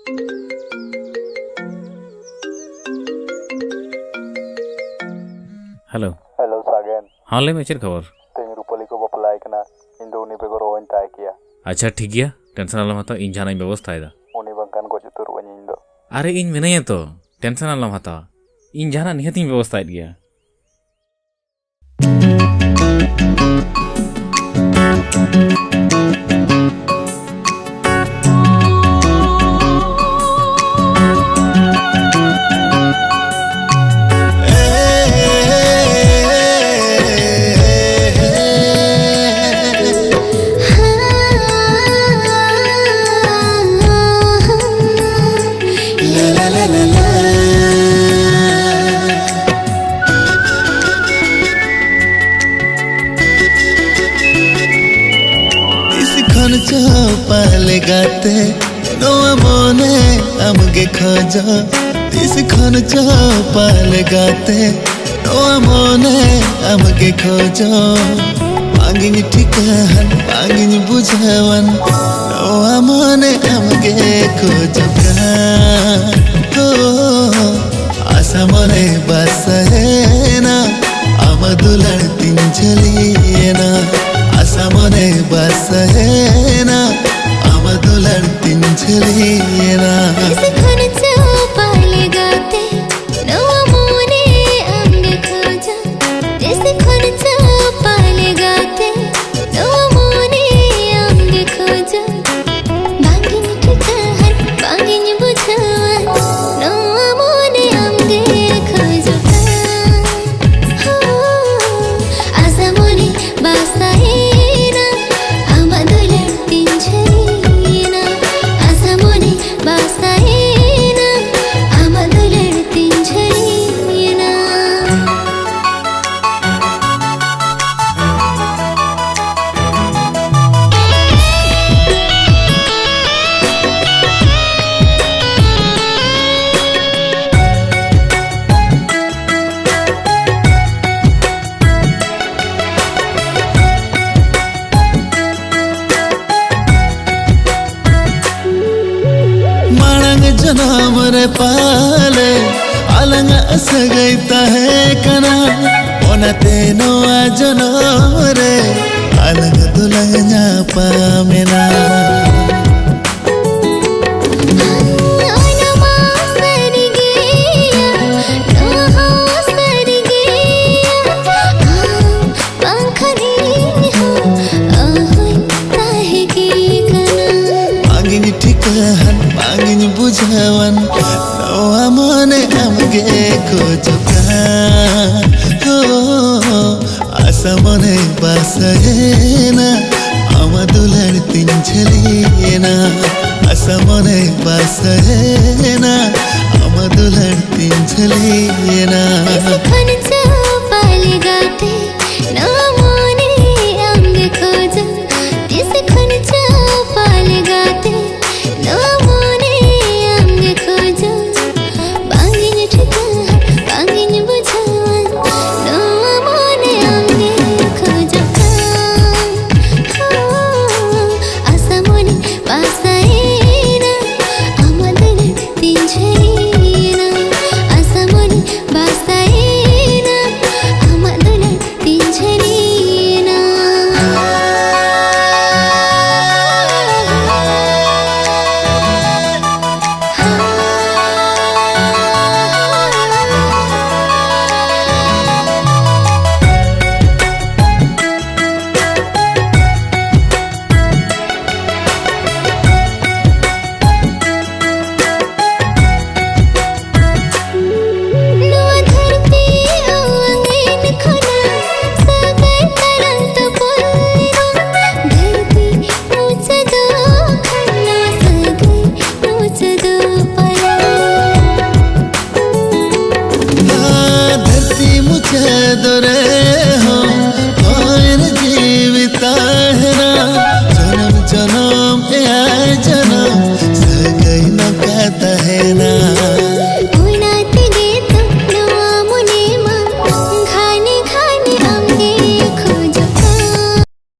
Hello hello सागेन। हाँ ले check खबर तेज रूपाली को बपलाय कना इन दो उनी बेगर ओइन ताय किया। अच्छा ठीक गया टेंशन आलम हता इन जहां व्यवस्था है उनी बंकान को जुतुर वनी इन दो अरे इन मिनाया तो टेंशन आलम हता इन जहां निहती व्यवस्था गया। पाले गाते नोआ मोने अमगे खोजो तिस खन पाले गाते नोआ मोने अमगे खोजो मांगिन ठिकान मांगिन बुझावन नोआ मोने अमगे खोजो का हो आशा मोने बासहेना आमदुलर तिंजलिएना आशा मोने बासहेना आमदुलर तिंजलिएना जनाम रे पाले अलंग असगैता है कना ओना तेनो आजनो रे अलंग दुलंगा पामेना बुझावन नोआ मोने अमगे खोजो का हो आशा मोने बासहेना आमदुलर तिंजलिएना आशा मोने बासहेना आमदुलर तिंजलिएना दरे